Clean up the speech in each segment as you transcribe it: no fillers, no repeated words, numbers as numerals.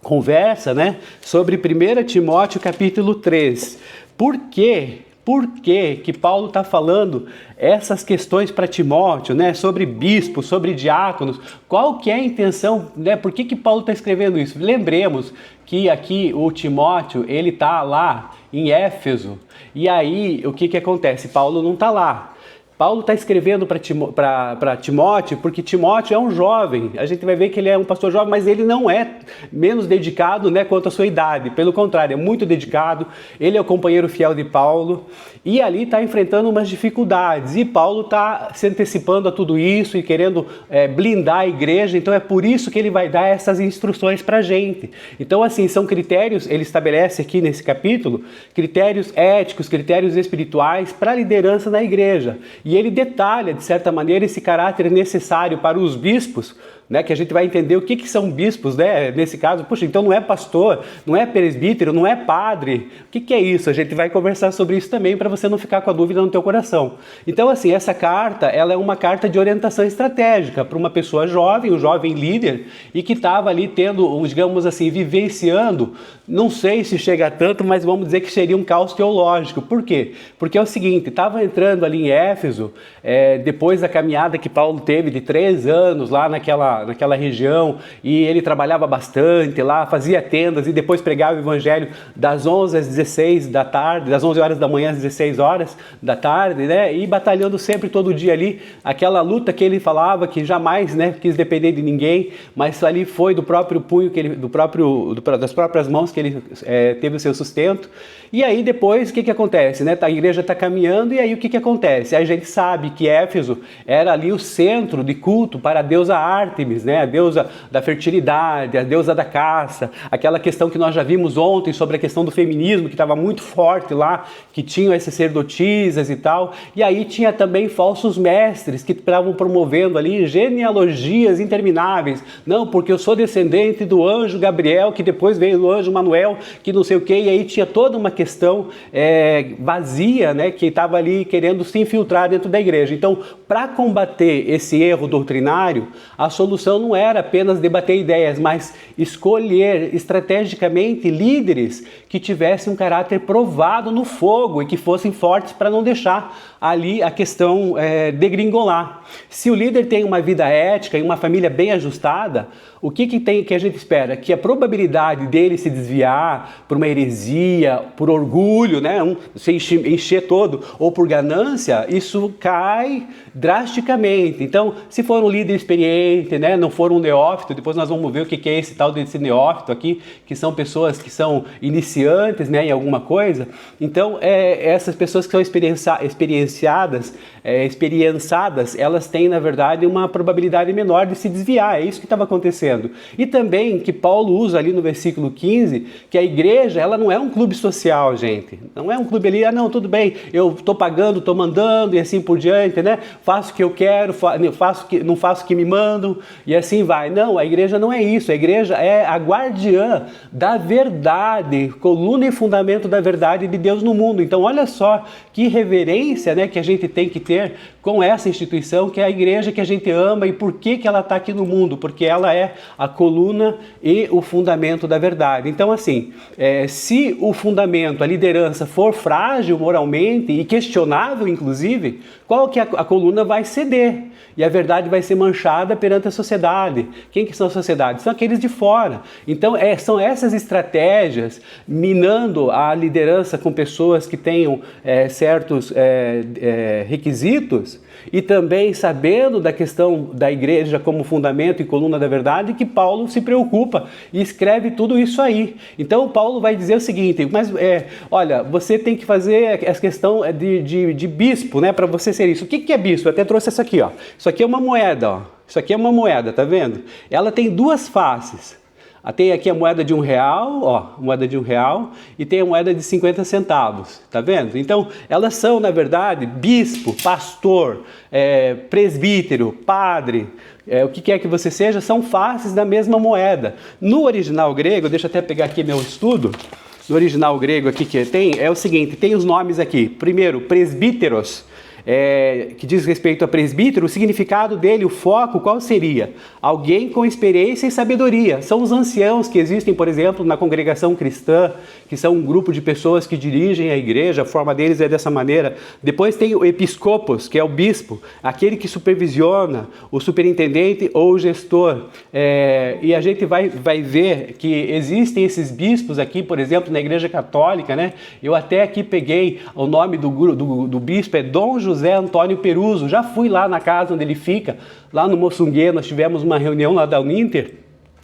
conversa, né, sobre 1 Timóteo capítulo 3. Por quê? Por que Paulo está falando essas questões para Timóteo, né, sobre bispos, sobre diáconos? Qual que é a intenção, né? Por que Paulo está escrevendo isso? Lembremos que aqui o Timóteo, ele está lá em Éfeso, e aí o que acontece? Paulo não está lá. Paulo está escrevendo para Timóteo porque Timóteo é um jovem. A gente vai ver que ele é um pastor jovem, mas ele não é menos dedicado, né, quanto à sua idade. Pelo contrário, é muito dedicado. Ele é o companheiro fiel de Paulo e ali está enfrentando umas dificuldades. E Paulo está se antecipando a tudo isso e querendo blindar a igreja. Então é por isso que ele vai dar essas instruções para a gente. Então, assim, são critérios, ele estabelece aqui nesse capítulo, critérios éticos, critérios espirituais para a liderança na igreja. E ele detalha, de certa maneira, esse caráter necessário para os bispos, né, que a gente vai entender o que são bispos, né, nesse caso. Puxa, então não é pastor, não é presbítero, não é padre. O que é isso? A gente vai conversar sobre isso também para você não ficar com a dúvida no teu coração. Então, assim, essa carta, ela é uma carta de orientação estratégica para uma pessoa jovem, um jovem líder, e que estava ali tendo, digamos assim, vivenciando, não sei se chega a tanto, mas vamos dizer que seria um caos teológico. Por quê? Porque é o seguinte, estava entrando ali em Éfeso, depois da caminhada que Paulo teve de 3 anos lá naquela região, e ele trabalhava bastante lá, fazia tendas e depois pregava o evangelho das 11 às 16 da tarde, das 11 horas da manhã às 16 horas da tarde, né? E batalhando sempre todo dia ali, aquela luta que ele falava que jamais, né, quis depender de ninguém, mas ali foi do próprio punho que ele, das próprias mãos que ele teve o seu sustento. E aí depois o que acontece, né? A igreja está caminhando e aí o que acontece? A gente sabe que Éfeso era ali o centro de culto para a deusa Ártemis, né? A deusa da fertilidade, a deusa da caça, aquela questão que nós já vimos ontem sobre a questão do feminismo, que estava muito forte lá, que tinham essas sacerdotisas e tal. E aí tinha também falsos mestres que estavam promovendo ali genealogias intermináveis. Não, porque eu sou descendente do anjo Gabriel, que depois veio do anjo Manuel, que não sei o quê. E aí tinha toda uma questão vazia, né, que estava ali querendo se infiltrar dentro da igreja. Então, para combater esse erro doutrinário, a solução não era apenas debater ideias, mas escolher estrategicamente líderes que tivessem um caráter provado no fogo e que fossem fortes para não deixar ali a questão degringolar. Se o líder tem uma vida ética e uma família bem ajustada, o que a gente espera? Que a probabilidade dele se desviar por uma heresia, por orgulho, né, se encher todo, ou por ganância, isso cai drasticamente. Então, se for um líder experiente, né, não for um neófito, depois nós vamos ver o que é esse tal desse neófito aqui, que são pessoas que são iniciantes, né, em alguma coisa. Então, essas pessoas que são experienciadas, elas têm, na verdade, uma probabilidade menor de se desviar. É isso que estava acontecendo. E também que Paulo usa ali no versículo 15, que a igreja, ela não é um clube social, gente. Não é um clube ali, não, tudo bem, eu estou pagando, estou mandando e assim por diante, né? Faço o que eu quero, não faço o que me mandam e assim vai. Não, a igreja não é isso. A igreja é a guardiã da verdade, coluna e fundamento da verdade de Deus no mundo. Então, olha só que reverência, né, que a gente tem que ter com essa instituição, que é a igreja que a gente ama. E por que ela está aqui no mundo? Porque ela é a coluna e o fundamento da verdade. Então, assim, se o fundamento, a liderança for frágil moralmente e questionável, inclusive, qual que a coluna vai ceder? E a verdade vai ser manchada perante a sociedade. Quem que são a sociedade? São aqueles de fora. Então, são essas estratégias, minando a liderança com pessoas que tenham certos requisitos, e também sabendo da questão da igreja como fundamento e coluna da verdade, que Paulo se preocupa e escreve tudo isso aí. Então, Paulo vai dizer o seguinte, mas olha, você tem que fazer essa questão de bispo, né, para você ser isso. O que é bispo? Eu até trouxe essa aqui, ó. Isso aqui é uma moeda, ó. Isso aqui é uma moeda, tá vendo? Ela tem duas faces. Tem aqui a moeda de R$1, ó, moeda de R$1, e tem a moeda de 50 centavos, tá vendo? Então, elas são, na verdade, bispo, pastor, presbítero, padre, o que quer que você seja, são faces da mesma moeda. No original grego, deixa eu até pegar aqui meu estudo, no original grego aqui que tem, é o seguinte, tem os nomes aqui. Primeiro, presbíteros, que diz respeito a presbítero, o significado dele, o foco, qual seria? Alguém com experiência e sabedoria. São os anciãos que existem, por exemplo, na congregação cristã, que são um grupo de pessoas que dirigem a igreja, a forma deles é dessa maneira. Depois tem o episcopos, que é o bispo, aquele que supervisiona, o superintendente ou o gestor. E a gente vai ver que existem esses bispos aqui, por exemplo, na Igreja Católica, né? Eu até aqui peguei o nome do bispo, é Dom José Antônio Peruso. Já fui lá na casa onde ele fica, lá no Moçungue, nós tivemos uma reunião lá da Uninter,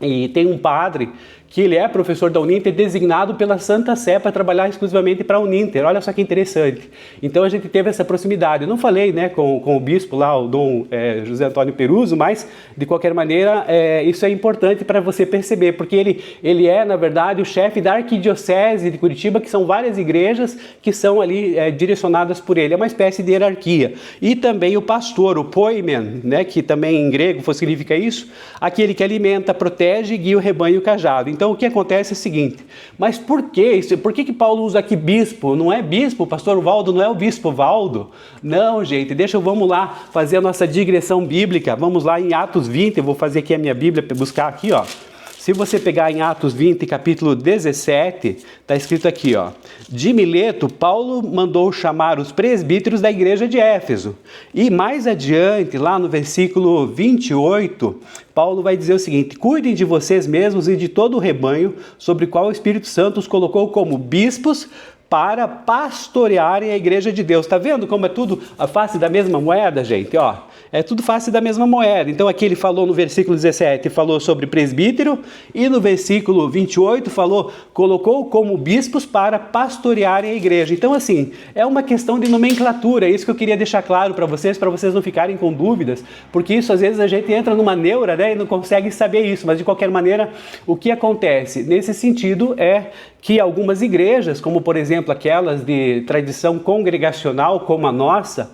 e tem um padre que ele é professor da Uninter, designado pela Santa Sé para trabalhar exclusivamente para a Uninter. Olha só que interessante. Então a gente teve essa proximidade. Eu não falei, né, com o bispo lá, o Dom José Antônio Peruso, mas de qualquer maneira isso é importante para você perceber, porque ele é, na verdade, o chefe da Arquidiocese de Curitiba, que são várias igrejas que são ali direcionadas por ele. É uma espécie de hierarquia. E também o pastor, o poimen, né, que também em grego significa isso, aquele que alimenta, protege e guia o rebanho e o cajado. Então o que acontece é o seguinte, mas por que isso? Por que Paulo usa aqui bispo? Não é bispo, o pastor Valdo não é o bispo Valdo? Não, gente, vamos lá fazer a nossa digressão bíblica. Vamos lá em Atos 20, eu vou fazer aqui a minha Bíblia para buscar aqui, ó. Se você pegar em Atos 20, capítulo 17, está escrito aqui, ó. De Mileto, Paulo mandou chamar os presbíteros da igreja de Éfeso. E mais adiante, lá no versículo 28, Paulo vai dizer o seguinte: cuidem de vocês mesmos e de todo o rebanho sobre o qual o Espírito Santo os colocou como bispos para pastorearem a igreja de Deus. Está vendo como é tudo a face da mesma moeda, gente? Ó, é tudo face da mesma moeda. Então aqui ele falou no versículo 17, falou sobre presbítero, e no versículo 28 colocou como bispos para pastorearem a igreja. Então assim, é uma questão de nomenclatura, é isso que eu queria deixar claro para vocês não ficarem com dúvidas, porque isso às vezes a gente entra numa neura, né, e não consegue saber isso, mas de qualquer maneira, o que acontece nesse sentido é que algumas igrejas, como por exemplo aquelas de tradição congregacional como a nossa,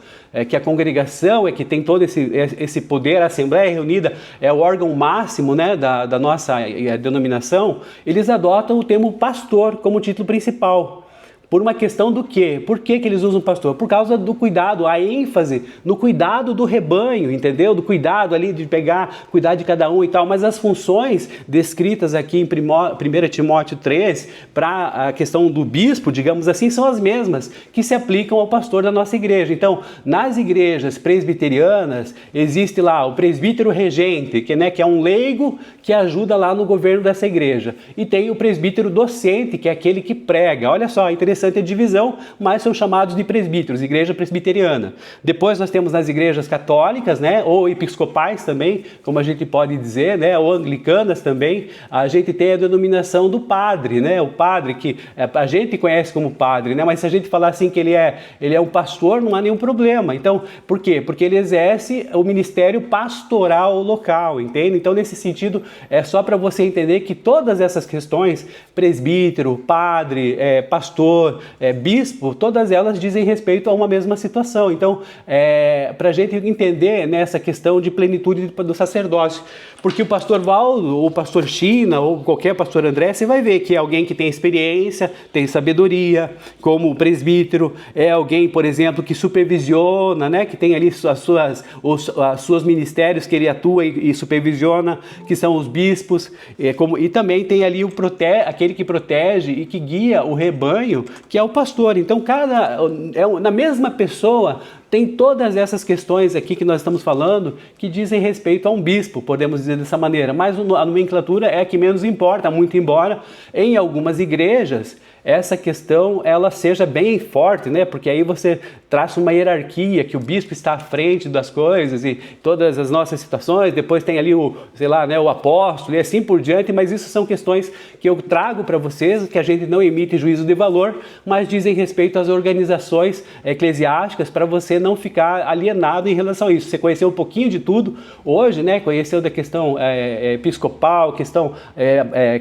que a congregação é que tem todo esse poder, a Assembleia Reunida é o órgão máximo, né, da nossa denominação, eles adotam o termo pastor como título principal. Por uma questão do quê? Por que eles usam pastor? Por causa do cuidado, a ênfase no cuidado do rebanho, entendeu? Do cuidado ali de cuidar de cada um e tal. Mas as funções descritas aqui em 1 Timóteo 3, para a questão do bispo, digamos assim, são as mesmas que se aplicam ao pastor da nossa igreja. Então, nas igrejas presbiterianas, existe lá o presbítero regente, que é um leigo que ajuda lá no governo dessa igreja. E tem o presbítero docente, que é aquele que prega. Olha só, interessante a divisão, mas são chamados de presbíteros, igreja presbiteriana. Depois nós temos nas igrejas católicas, né, ou episcopais também, como a gente pode dizer, né, ou anglicanas também, a gente tem a denominação do padre, né, o padre que a gente conhece como padre, né, mas se a gente falar assim que ele é um pastor, não há nenhum problema. Então, por quê? Porque ele exerce o ministério pastoral local, entende? Então, nesse sentido, é só para você entender que todas essas questões, presbítero, padre, pastor, bispo, todas elas dizem respeito a uma mesma situação. Então, para a gente entender nessa questão de plenitude do sacerdócio, porque o pastor Valdo, ou o pastor China, ou qualquer pastor André, você vai ver que é alguém que tem experiência, tem sabedoria, como o presbítero, é alguém, por exemplo, que supervisiona, né, que tem ali os seus ministérios que ele atua e supervisiona, que são os bispos, e também tem ali aquele que protege e que guia o rebanho, que é o pastor. Então, na mesma pessoa tem todas essas questões aqui que nós estamos falando que dizem respeito a um bispo, podemos dizer dessa maneira, mas a nomenclatura é a que menos importa, muito embora em algumas igrejas essa questão ela seja bem forte, né? Porque aí você traça uma hierarquia, que o bispo está à frente das coisas e todas as nossas situações, depois tem ali o apóstolo e assim por diante, mas isso são questões que eu trago para vocês, que a gente não emite juízo de valor, mas dizem respeito às organizações eclesiásticas, para você não ficar alienado em relação a isso. Você conheceu um pouquinho de tudo hoje, né? Conheceu da questão episcopal, questão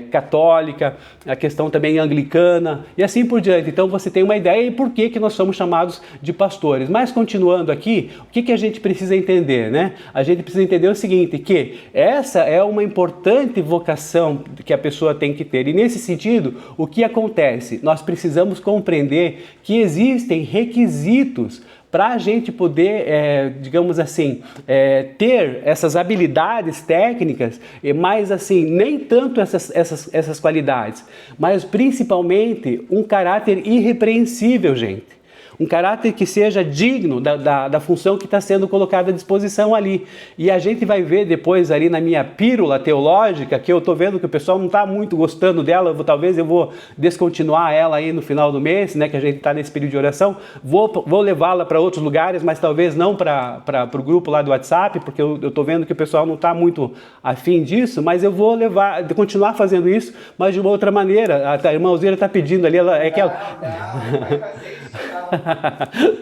católica, a questão também anglicana, e assim por diante. Então você tem uma ideia e por que nós somos chamados de pastores. Mas continuando aqui, o que a gente precisa entender, né? A gente precisa entender o seguinte, que essa é uma importante vocação que a pessoa tem que ter. E nesse sentido, o que acontece? Nós precisamos compreender que existem requisitos para a gente poder, digamos assim, ter essas habilidades técnicas, mas assim, nem tanto essas qualidades, mas principalmente um caráter irrepreensível, gente. Um caráter que seja digno da função que está sendo colocada à disposição ali. E a gente vai ver depois ali na minha pílula teológica, que eu estou vendo que o pessoal não está muito gostando dela, talvez eu vou descontinuar ela aí no final do mês, né, que a gente está nesse período de oração, vou levá-la para outros lugares, mas talvez não para o grupo lá do WhatsApp, porque eu estou vendo que o pessoal não está muito afim disso, mas eu vou continuar fazendo isso, mas de uma outra maneira. A irmã Alzira está pedindo ali, vai fazer isso não.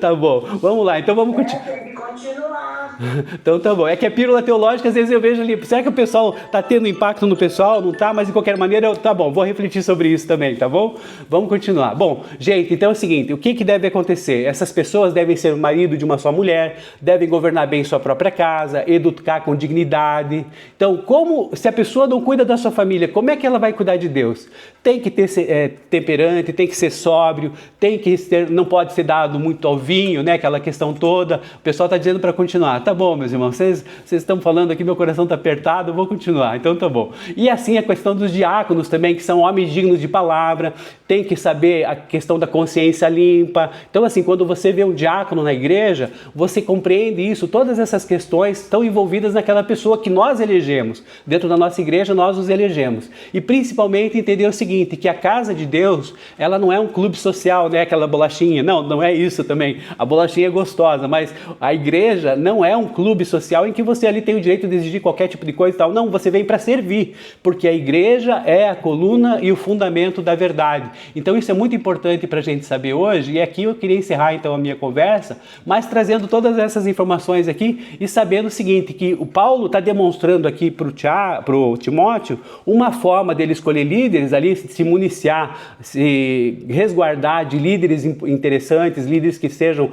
Tá bom, vamos lá, então vamos continuar. Tem que continuar. Então tá bom, é que a pílula teológica às vezes eu vejo ali, será que o pessoal tá tendo impacto no pessoal? Não tá, mas de qualquer maneira, tá bom, vou refletir sobre isso também, tá bom? Vamos continuar. Bom, gente, então é o seguinte, o que deve acontecer? Essas pessoas devem ser o marido de uma só mulher, devem governar bem sua própria casa, educar com dignidade. Então, se a pessoa não cuida da sua família, como é que ela vai cuidar de Deus? Tem que ter temperante, tem que ser sóbrio, não pode ser dado muito ao vinho, né? Aquela questão toda. O pessoal está dizendo para continuar. Tá bom, meus irmãos, vocês estão falando aqui, meu coração está apertado, eu vou continuar. Então tá bom. E assim a questão dos diáconos também, que são homens dignos de palavra, tem que saber a questão da consciência limpa. Então assim, quando você vê um diácono na igreja, você compreende isso, todas essas questões estão envolvidas naquela pessoa que nós elegemos. Dentro da nossa igreja, nós os elegemos. E principalmente entender o seguinte, que a casa de Deus, ela não é um clube social, né? Aquela bolachinha. Não é isso também. A bolachinha é gostosa, mas a igreja não é um clube social em que você ali tem o direito de exigir qualquer tipo de coisa e tal. Não, você vem para servir, porque a igreja é a coluna e o fundamento da verdade. Então isso é muito importante para a gente saber hoje, e aqui eu queria encerrar então a minha conversa, mas trazendo todas essas informações aqui e sabendo o seguinte, que o Paulo está demonstrando aqui para o Timóteo uma forma dele escolher líderes ali, se municiar, se resguardar de líderes interessantes, líderes que sejam,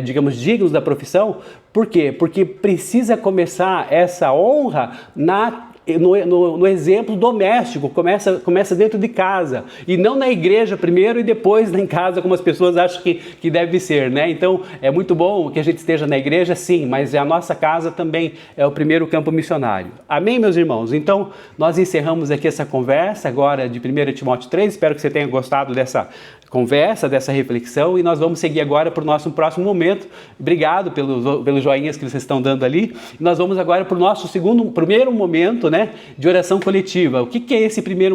digamos, dignos da profissão. Por quê? Porque precisa começar essa honra no exemplo doméstico, começa dentro de casa, e não na igreja primeiro e depois em casa, como as pessoas acham que deve ser, né? Então, é muito bom que a gente esteja na igreja, sim, mas a nossa casa também é o primeiro campo missionário. Amém, meus irmãos? Então, nós encerramos aqui essa conversa agora de 1 Timóteo 3, espero que você tenha gostado dessa conversa, dessa reflexão, e nós vamos seguir agora para o nosso próximo momento. Obrigado pelos joinhas que vocês estão dando ali. Nós vamos agora para o nosso primeiro momento, né, de oração coletiva. O que é esse primeiro momento?